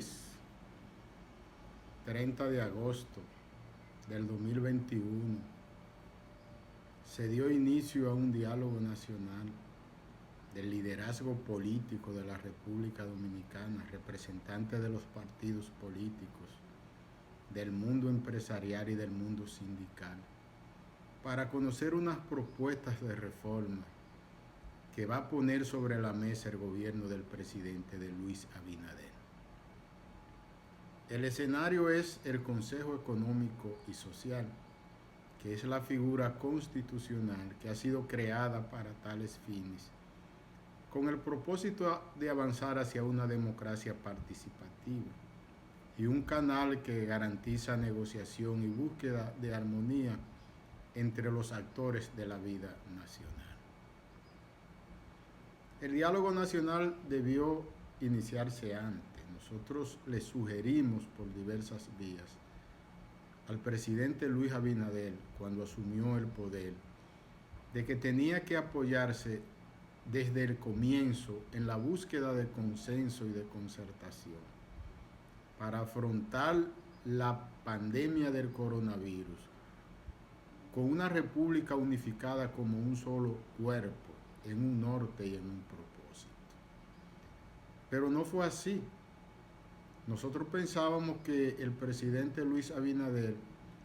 miércoles 30 de agosto del 2021 se dio inicio a un diálogo nacional del liderazgo político de la República Dominicana, representantes de los partidos políticos, del mundo empresarial y del mundo sindical, para conocer unas propuestas de reforma que va a poner sobre la mesa el gobierno del presidente de Luis Abinader. El escenario es el Consejo Económico y Social, que es la figura constitucional que ha sido creada para tales fines, con el propósito de avanzar hacia una democracia participativa y un canal que garantiza negociación y búsqueda de armonía entre los actores de la vida nacional. El diálogo nacional debió iniciarse antes. Nosotros le sugerimos por diversas vías al presidente Luis Abinader, cuando asumió el poder, de que tenía que apoyarse desde el comienzo en la búsqueda de consenso y de concertación para afrontar la pandemia del coronavirus con una república unificada como un solo cuerpo, en un norte y en un propósito. Pero no fue así. Nosotros pensábamos que el presidente Luis Abinader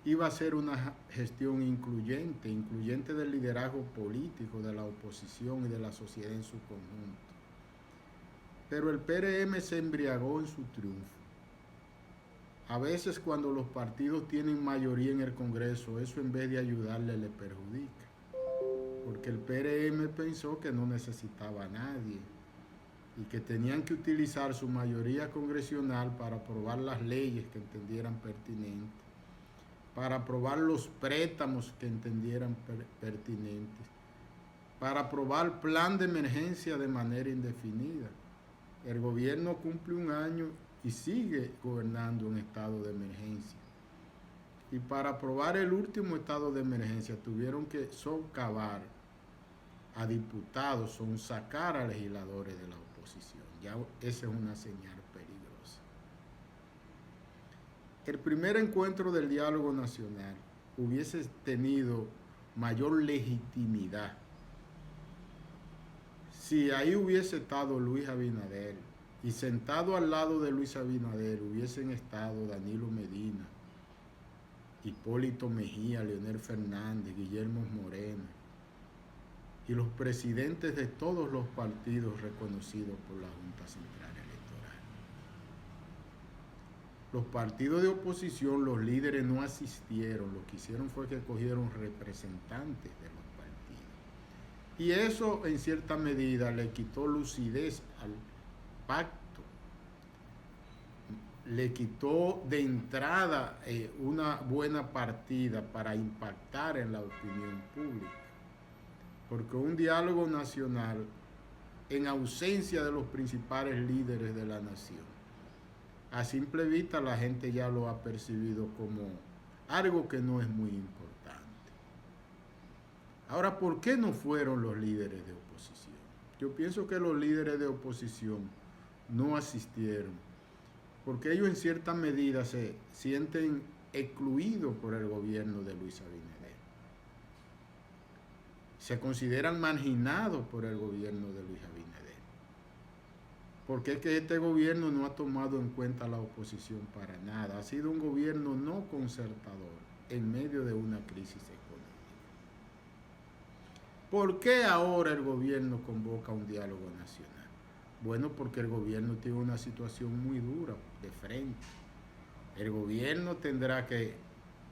iba a hacer una gestión incluyente del liderazgo político, de la oposición y de la sociedad en su conjunto. Pero el PRM se embriagó en su triunfo. A veces cuando los partidos tienen mayoría en el Congreso, eso en vez de ayudarle le perjudica. Porque el PRM pensó que no necesitaba a nadie y que tenían que utilizar su mayoría congresional para aprobar las leyes que entendieran pertinentes, para aprobar los préstamos que entendieran pertinentes, para aprobar plan de emergencia de manera indefinida. El gobierno cumple un año y sigue gobernando en estado de emergencia. Y para aprobar el último estado de emergencia tuvieron que socavar a diputados, sacar a legisladores de la oposición. Ya esa es una señal peligrosa. El primer encuentro del diálogo nacional hubiese tenido mayor legitimidad si ahí hubiese estado Luis Abinader y sentado al lado de Luis Abinader hubiesen estado Danilo Medina, Hipólito Mejía, Leonel Fernández, Guillermo Moreno y los presidentes de todos los partidos reconocidos por la Junta Central Electoral. Los partidos de oposición, los líderes no asistieron, lo que hicieron fue que cogieron representantes de los partidos. Y eso en cierta medida le quitó lucidez al pacto, le quitó de entrada una buena partida para impactar en la opinión pública. Porque un diálogo nacional, en ausencia de los principales líderes de la nación, a simple vista la gente ya lo ha percibido como algo que no es muy importante. Ahora, ¿por qué no fueron los líderes de oposición? Yo pienso que los líderes de oposición no asistieron porque ellos en cierta medida se sienten excluidos por el gobierno de Luis Abinader. Se consideran marginados por el gobierno de Luis Abinader. Porque es que este gobierno no ha tomado en cuenta a la oposición para nada. Ha sido un gobierno no concertador en medio de una crisis económica. ¿Por qué ahora el gobierno convoca un diálogo nacional? Bueno, porque el gobierno tiene una situación muy dura de frente. El gobierno tendrá que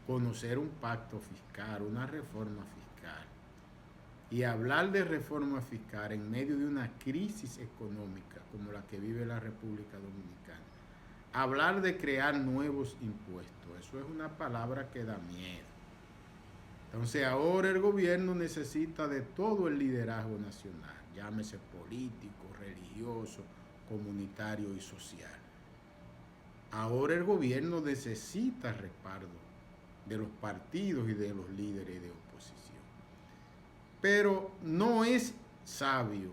conocer un pacto fiscal, una reforma fiscal. Y hablar de reforma fiscal en medio de una crisis económica como la que vive la República Dominicana. Hablar de crear nuevos impuestos, eso es una palabra que da miedo. Entonces ahora el gobierno necesita de todo el liderazgo nacional, llámese político, religioso, comunitario y social. Ahora el gobierno necesita respaldo de los partidos y de los líderes de oposición. Pero no es sabio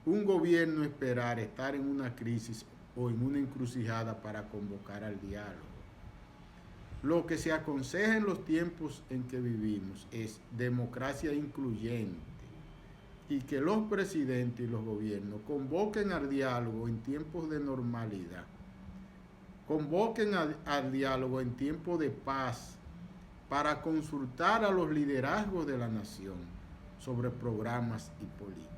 un gobierno esperar estar en una crisis o en una encrucijada para convocar al diálogo. Lo que se aconseja en los tiempos en que vivimos es democracia incluyente y que los presidentes y los gobiernos convoquen al diálogo en tiempos de normalidad, convoquen al diálogo en tiempos de paz para consultar a los liderazgos de la nación sobre programas y políticas.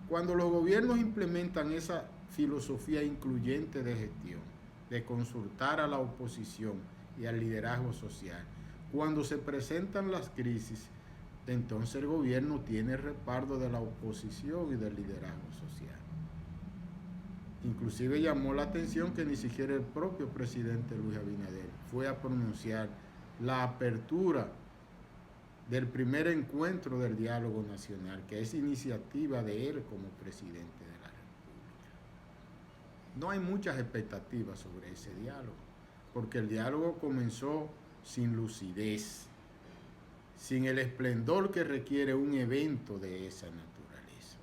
Cuando los gobiernos implementan esa filosofía incluyente de gestión, de consultar a la oposición y al liderazgo social, cuando se presentan las crisis, entonces el gobierno tiene el respaldo de la oposición y del liderazgo social. Inclusive llamó la atención que ni siquiera el propio presidente Luis Abinader fue a pronunciar la apertura del primer encuentro del diálogo nacional, que es iniciativa de él como presidente de la República. No hay muchas expectativas sobre ese diálogo, porque el diálogo comenzó sin lucidez, sin el esplendor que requiere un evento de esa naturaleza.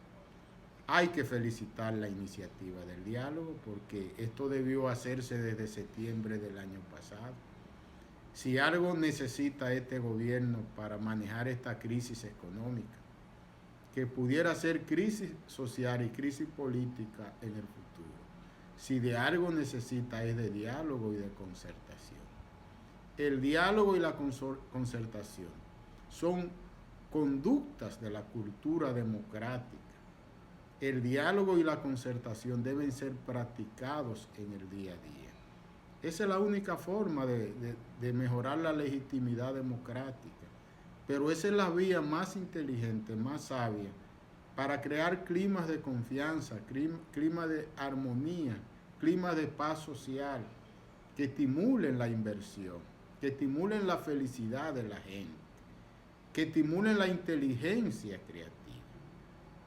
Hay que felicitar la iniciativa del diálogo porque esto debió hacerse desde septiembre del año pasado. Si algo necesita este gobierno para manejar esta crisis económica, que pudiera ser crisis social y crisis política en el futuro, si de algo necesita es de diálogo y de concertación. El diálogo y la concertación son conductas de la cultura democrática. El diálogo y la concertación deben ser practicados en el día a día. Esa es la única forma de mejorar la legitimidad democrática. Pero esa es la vía más inteligente, más sabia, para crear climas de confianza, climas de armonía, climas de paz social, que estimulen la inversión, que estimulen la felicidad de la gente, que estimulen la inteligencia creativa.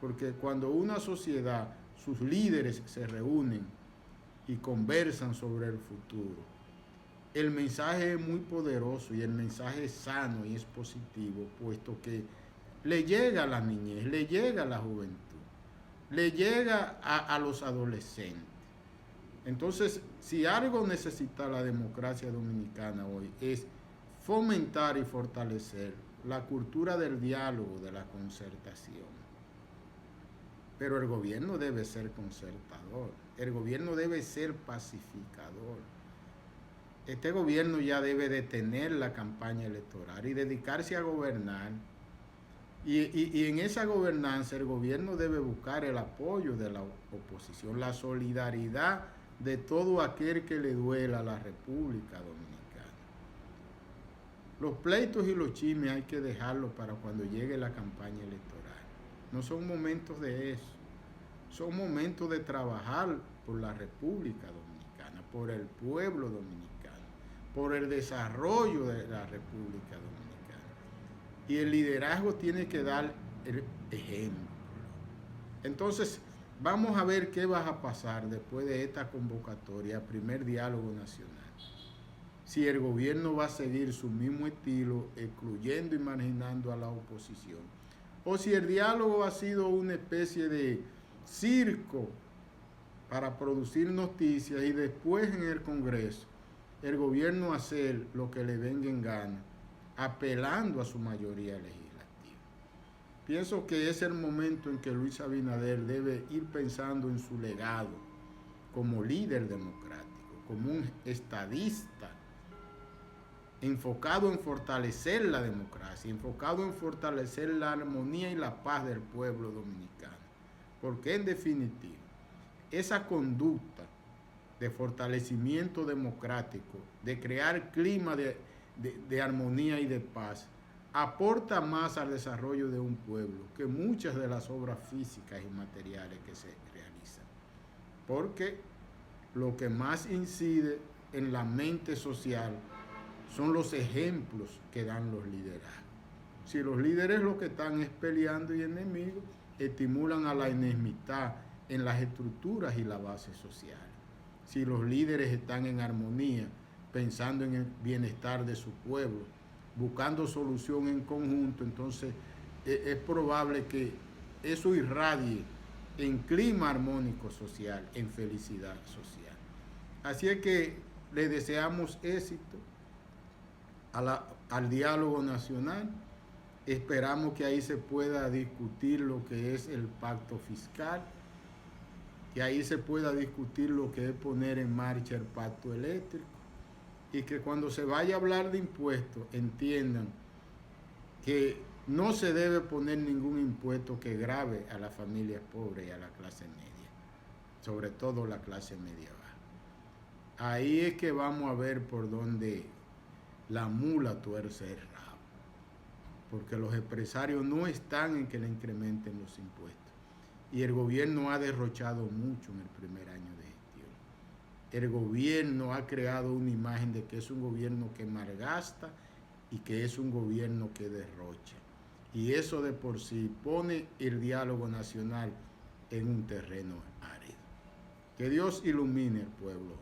Porque cuando una sociedad, sus líderes se reúnen y conversan sobre el futuro, el mensaje es muy poderoso y el mensaje es sano y es positivo, puesto que le llega a la niñez, le llega a la juventud, le llega a los adolescentes. Entonces, si algo necesita la democracia dominicana hoy es fomentar y fortalecer la cultura del diálogo, de la concertación. Pero el gobierno debe ser concertador, el gobierno debe ser pacificador. Este gobierno ya debe detener la campaña electoral y dedicarse a gobernar. Y en esa gobernanza el gobierno debe buscar el apoyo de la oposición, la solidaridad de todo aquel que le duela a la República Dominicana. Los pleitos y los chismes hay que dejarlos para cuando llegue la campaña electoral. No son momentos de eso, son momentos de trabajar por la República Dominicana, por el pueblo dominicano, por el desarrollo de la República Dominicana. Y el liderazgo tiene que dar el ejemplo. Entonces, vamos a ver qué va a pasar después de esta convocatoria, primer diálogo nacional. Si el gobierno va a seguir su mismo estilo, excluyendo y marginando a la oposición, o si el diálogo ha sido una especie de circo para producir noticias y después en el Congreso el gobierno hacer lo que le venga en gana, apelando a su mayoría legislativa. Pienso que es el momento en que Luis Abinader debe ir pensando en su legado como líder democrático, como un estadista, enfocado en fortalecer la democracia, enfocado en fortalecer la armonía y la paz del pueblo dominicano. Porque en definitiva, esa conducta de fortalecimiento democrático, de crear clima de armonía y de paz, aporta más al desarrollo de un pueblo que muchas de las obras físicas y materiales que se realizan. Porque lo que más incide en la mente social son los ejemplos que dan los liderazgos. Si los líderes lo que están es peleando y enemigos, estimulan a la enemistad en las estructuras y la base social. Si los líderes están en armonía, pensando en el bienestar de su pueblo, buscando solución en conjunto, entonces es probable que eso irradie en clima armónico social, en felicidad social. Así es que le deseamos éxito al diálogo nacional. Esperamos que ahí se pueda discutir lo que es el pacto fiscal, que ahí se pueda discutir lo que es poner en marcha el pacto eléctrico, y que cuando se vaya a hablar de impuestos entiendan que no se debe poner ningún impuesto que grave a las familias pobres y a la clase media, sobre todo la clase media baja. Ahí es que vamos a ver por dónde la mula tuerce el rabo, porque los empresarios no están en que le incrementen los impuestos, y el gobierno ha derrochado mucho en el primer año de gestión. El gobierno ha creado una imagen de que es un gobierno que malgasta y que es un gobierno que derrocha. Y eso de por sí pone el diálogo nacional en un terreno árido. Que Dios ilumine al pueblo